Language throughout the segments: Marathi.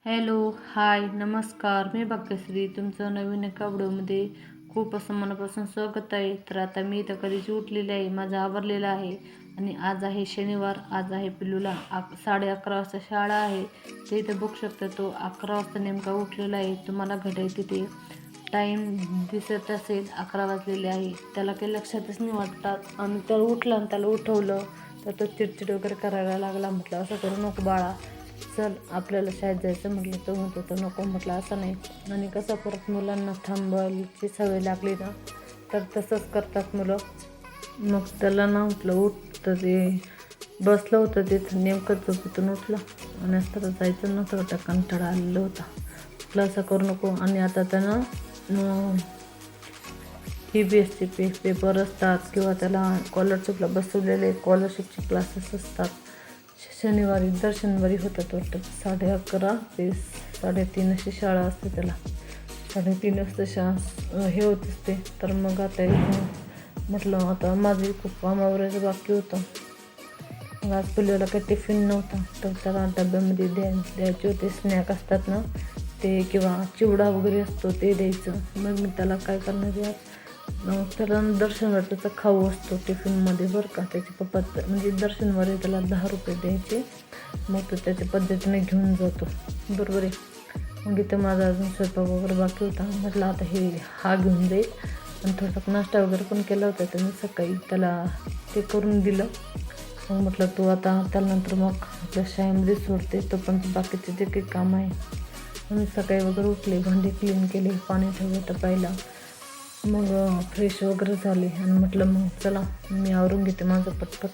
हॅलो, हाय, नमस्कार. मी भाग्यश्री. तुमचं नवीन एका व्हिडिओमध्ये खूप असं मनापासून स्वागत आहे. तर आता मी इथं कधीची उठलेली आहे, माझं आवरलेलं आहे आणि आज आहे शनिवार. आज आहे पिल्लूला 11:30 वाजता शाळा आहे. ते इथं बघू शकता, तो 11 वाजता नेमका उठलेला आहे. तुम्हाला घड्याळ तिथे टाईम दिसत असेल, 11 वाजलेले आहे. त्याला काही लक्षातच नाही वाटतात आणि त्याला उठलं आणि त्याला उठवलं तर तो चिडचिड वगैरे करायला लागला. म्हटलं असं करू नको बाळा, चल आपल्याला शाळेत जायचं. म्हटलं तो म्हणतो तर नको. म्हटलं असं नाही. आणि कसं परत मुलांना थांबवायची सवय लागली ना तर तसंच करतात मुलं. मग त्याला ना म्हटलं उठ, तर ते बसलं होतं तिथं नेमकं झोपेतून उठलं आणि असं जायचं नव्हतं, वाटतं कंटाळा आलेलं होता. म्हटलं असं करू नको. आणि आता त्यानं CBSE पेपर असतात किंवा त्याला स्कॉलरशिपला बसवलेले स्कॉलरशिपचे क्लासेस असतात. दर शनिवारी होतात वाटतं. 11:30 ते 3:30 अशी शाळा असते त्याला. 3:30 वाजता हे होत असते. तर मग आता म्हटलं आता माझं खूप काम आवरायचं बाकी होतं. मग आज पिल्लूला काही टिफिन नव्हता, तर त्याला डब्यामध्ये द्यायचे होते. स्नॅक असतात ना ते, किंवा चिवडा वगैरे असतो ते द्यायचं. मग मी त्याला काय करणार आहे, त्याला दर्शनवारीचा खाऊ असतो टिफिनमध्ये बरं का. त्याचे पप्पा म्हणजे दर्शनवारी त्याला 10 रुपये द्यायचे. मग तो त्याच्या पद्धतीने घेऊन जातो, बरोबर आहे. मग इथं माझा अजून स्वयंपाक वगैरे बाकी होता. म्हटलं आता हा घेऊन जाईल. आणि थोडासा नाश्ता वगैरे पण केला होता तर मी सकाळी त्याला ते करून दिलं. मग म्हटलं तू आता त्यानंतर मग आपल्या शाळेमध्ये सोडते, तो पण बाकीचे जे काही काम आहे. मी सकाळी वगैरे उठले, भांडी क्लीन केले, पाणी ठेवलं टाकायला. मग फ्रेश वगैरे झाले आणि म्हटलं मग चला मी आवरून घेते माझं पटपट.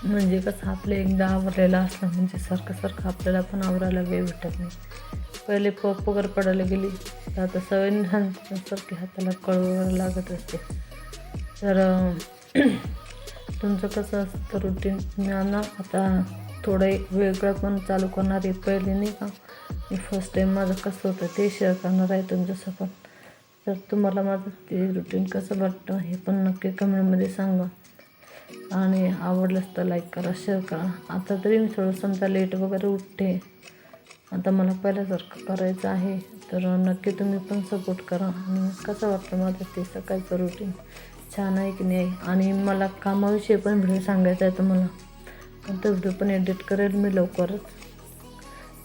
म्हणजे कसं आपलं एकदा आवरलेलं असलं म्हणजे सारखं आपल्याला पण आवरायला वेळ भेटत नाही. पहिले वगैरे पडायला गेली तर आता सवय सारखी हाताला कळ वगैरे लागत असते. तर तुमचं कसं असतं रुटीन. मी ना आता थोडं वेगळं पण चालू करणार आहे. पहिले नाही का, मी फर्स्ट टाईम माझं कसं होतं ते शेअर करणार आहे तुमच्यासोबत. तर तुम्हाला माझं ते रुटीन कसं वाटतं हे पण नक्की कमेंटमध्ये सांगा. आणि आवडलंच तर लाईक करा, शेअर करा. आता तरी मी थोडं समजा लेट वगैरे उठते. आता मला पहिल्यासारखं करायचं आहे, तर नक्की तुम्ही पण सपोर्ट करा. आणि कसं वाटतं माझं ते सकाळचं रुटीन, छान आहे की नाही. आणि मला कामाविषयी पण व्हिडिओ सांगायचा आहे तुम्हाला, पण तो व्हिडिओ पण एडिट करेल मी लवकरच.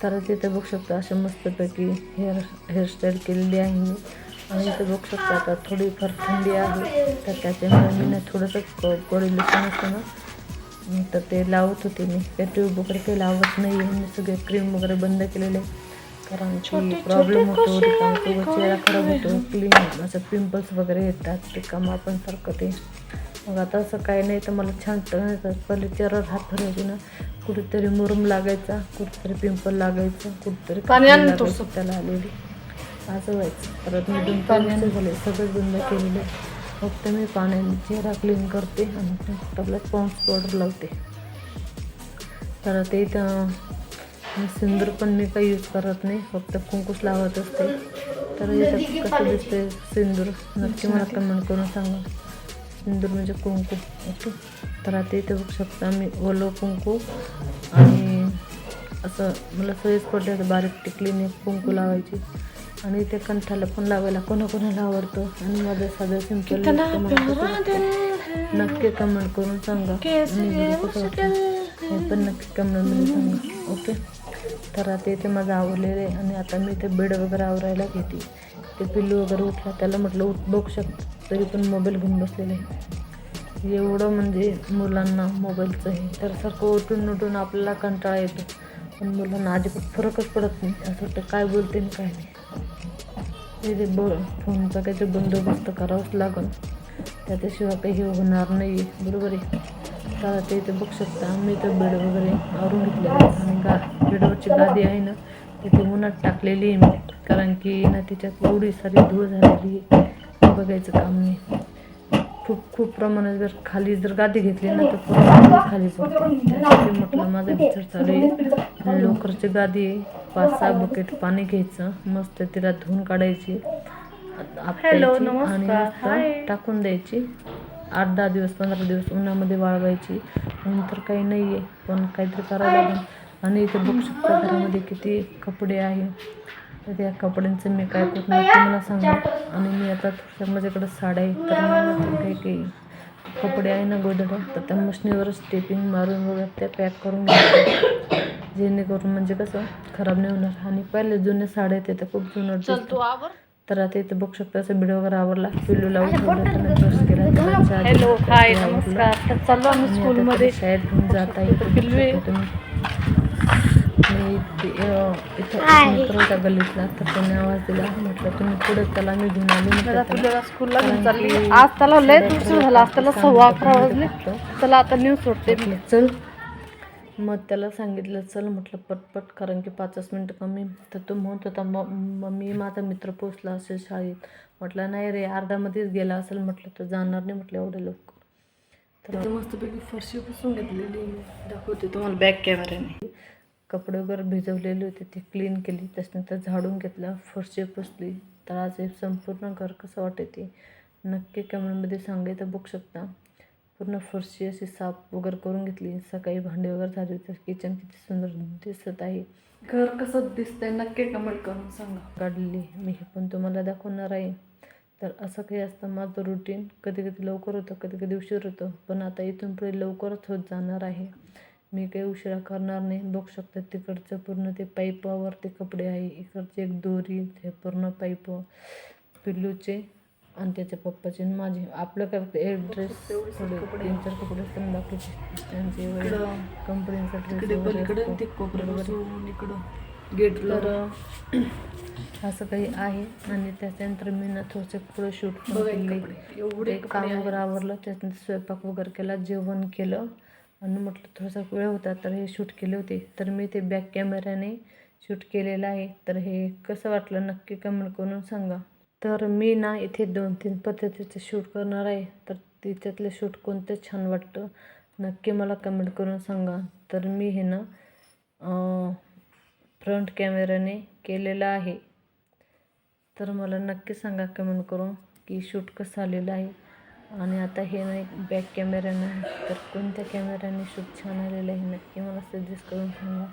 तर तिथे बघू शकता अशा मस्तपैकी हेअरस्टाईल केलेली आहे मी. आणि इथे बघू शकता आता थोडीफार थंडी आहे, तर त्याच्यामुळे मी ना थोडंसं बॉडी लोशन असतं ना तर ते लावत होते. मी काही ट्यूब वगैरे काही लावत नाही आहे. मी सगळे क्रीम वगैरे बंद केलेले, कारण की प्रॉब्लेम होतो चेहरा खराब होतो, क्लीन असं पिंपल्स वगैरे येतात, ते काम आपण सारखं ते. मग आता असं काही नाही, तर मला छान येतात. पहिले चेहऱ्यावर हात धरायचे ना, कुठेतरी मुरुम लागायचा, कुठेतरी पिंपल लागायचं, कुठेतरी लागायचं त्याला आलेली, असं व्हायचं. परत मी 2-3 महिने झाले सगळं बंद केलेलं. फक्त मी पाण्याने चेहरा क्लीन करते आणि फक्त आपलं पॉन्ड्स पावडर लावते. तर ते इथं सिंदूर पण मी काही यूज करत नाही, फक्त कुंकूच लावत असते. तर इथं कसं दिसते सिंदूर नक्की मला कमेंट करून सांगा. सिंदूर म्हणजे कुंकू, ओके. तर आता इथे बघू शकता मी ओलं कुंकू आणि असं मला सवयच पडली होतं बारीक टिकलीने कुंकू लावायची. आणि ते कंठाला पण लावायला कोणाकोणाला आवडतं. आणि माझं साधं सिंपल नक्की कमेंट करून सांगा. आणि कसं वाटतं हे पण नक्की कमेंटमध्ये सांगा, ओके. तर आता इथे माझं आवरलेलं आहे आणि आता मी इथे बेड वगैरे आवरायला घेते. ते पिल्लू वगैरे उठला, त्याला म्हटलं बघू शकतो, तरी पण मोबाईल घेऊन बसलेले आहे. एवढं म्हणजे मुलांना मोबाईलचं हे, तर सारखं उठून आपल्याला कंटाळा येतो. पण मुलांना अजिबात फरकच पडत नाही. असं वाटतं काय बोलते आणि काय नाही. ते फोनचा काहीतरी बंदोबस्त करावाच लागेल, त्याच्याशिवाय काही हे होणार नाही आहे, बरोबर आहे. तर ते इथे बघू शकता मी तर बेड वगैरे आवरून घेतलेले आहेत. आणि बेडवरची गादी आहे ना तिथे उन्हात टाकलेली आहे मी, कारण की ना तिच्यात एवढी सारी धूळ झालेली आहे, बघायचं काम नाही. खूप प्रमाणात जर गादी घेतली ना तर पूर्ण खाली पडते. त्यासाठी म्हटलं माझा विचार चालू आहे, लोकरची गादी आहे, 5-6 बकेट पाणी घ्यायचं, मस्त तिला धुवून काढायची, आपटायची आणि मस्त टाकून द्यायची. 8-10 दिवस 15 दिवस उन्हामध्ये वाळवायची. नंतर काही नाही आहे, पण काहीतरी करावं लागेल. आणि इथे बघू शकता घरामध्ये किती कपडे आहे. तर त्या कपड्यांचं मी काय करणार ते मला सांगा. आणि मी आता थोडंसं माझ्याकडे साड्या आहे तर मी काही काही कपडे आहे ना गोधड्या तर त्या मशनीवर स्टेपिंग मारून वगैरे त्या पॅक करून घ्यायच्या जेणेकरून म्हणजे कसं खराब नाही होणार. आणि पहिले जुने साड्या येते तर खूप जुनं दिसतं. तर आता इथे बघू शकता असं व्हिडिओ वगैरे आवरला पिल्लू लावून ठेवलं तर ब्रश केला. हॅलो हाय नमस्कार. तर चाललो आम्ही स्कूलमध्ये शाळेत घेऊन जात आहे. तुम्ही मी इथं मित्र होता गल्लीतला तर त्याने आवाज दिला म्हटलं तुम्ही पुढे त्याला मी घेऊन आली म्हटलं स्कूलला घेऊन चालली. आज त्याला लय उशीर झाला. आज त्याला 11:15 वाजले. चला आता न्यूज सोडते मी चल. मग त्याला सांगितलं चल म्हटलं पटपट कारण की 5 मिनटं कमी. तर तो म्हणत होता मम्मी माझा मित्र पोचला असेल शाळेत. म्हटलं नाही रे अर्ध्यामध्येच गेला असेल म्हटलं तो जाणार नाही म्हटलं एवढं लवकर. तर मस्तपैकी फरशी पुसून घेतलेली दाखवते तुम्हाला बॅक कॅमेऱ्याने. कपडे वगैरे भिजवलेले होते ते क्लीन केली त्याच्यानंतर झाडून घेतलं फरशी पुसली. तर आज हे संपूर्ण घर कसं वाटते ते नक्की कमेंटमध्ये सांगायचं बघू शकता. पूर्ण फरशी अशी साफ वगैरे करून घेतली. सकाळी भांडी वगैरे झाली तर किचन किती सुंदर दिसत आहे. घर कसं दिसतंय नक्की कमेंट करून सांगा. काढली मी हे पण तुम्हाला दाखवणार आहे. तर असं काही असतं माझं रुटीन. कधी कधी लवकर होतं कधी कधी उशीर होतं पण आता इथून पुढे लवकरच होत जाणार आहे. मी काही उशिरा करणार नाही. बघू शकता तिकडचं पूर्ण ते पाईपावरती कपडे आहे. इकडचे एक दोरी ते पूर्ण पाईप पिल्लूचे आणि त्याच्या पप्पाचे आणि माझे. आपलं काय फक्त एक ड्रेस थोडे 3-4 कपडे असतात बाकीचे त्यांचे कंपनीचा ड्रेस गेट. तर असं काही आहे. आणि त्याच्यानंतर मी ना थोडंसं पुढे शूट केले. एवढे काम वगैरे आवरलं त्याच्यानंतर स्वयंपाक वगैरे केला जेवण केलं आणि म्हटलं थोडासा वेळ होता तर हे शूट केले होते. तर मी ते बॅक कॅमेऱ्याने शूट केलेलं आहे. तर हे कसं वाटलं नक्की कमेंट करून सांगा. तर मी ना इथे 2-3 पद्धतीचं शूट करणार आहे. तर तिच्यातलं शूट कोणतं छान वाटतं नक्की मला कमेंट करून सांगा. तर मी हे ना फ्रंट कॅमेऱ्याने केलेलं आहे. तर मला नक्की सांगा कमेंट करून की शूट कसं आलेलं आहे. आणि आता हे ना एक बॅक कॅमेऱ्यानं तर कोणत्या कॅमेऱ्याने शूट छान आलेलं आहे नक्की मला सजेस्ट करून सांगा.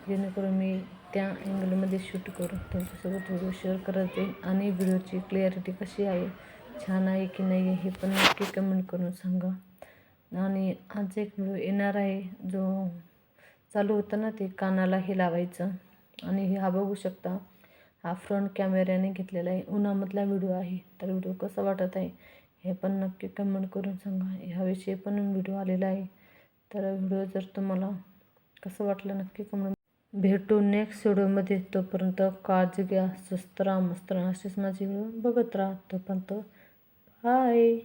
जेणेकरून मी त्या अँगलमध्ये शूट करून तुमच्यासोबत व्हिडिओ शेअर करत जाईल. आणि व्हिडिओची क्लिअरिटी कशी आहे छान आहे की नाही हे पण नक्की कमेंट करून सांगा. आणि आज एक व्हिडिओ येणार आहे जो चालू होतं ना ते कानाला हे लावायचं. आणि हा बघू शकता हा फ्रंट कॅमेऱ्याने घेतलेला आहे. उन्हामधला व्हिडिओ आहे. तर व्हिडिओ कसा वाटत आहे हे पण नक्की कमेंट करून सांगा. ह्याविषयी पण व्हिडिओ आलेला आहे. तर व्हिडिओ जर तुम्हाला कसं वाटलं नक्की कमेंट. भेटू नेक्स्ट व्हिडिओमध्ये. तोपर्यंत काळजी घ्या. स्वस्त राहा मस्त राहा असेच माझी व्हिडिओ बघत राहा. तोपर्यंत बाय.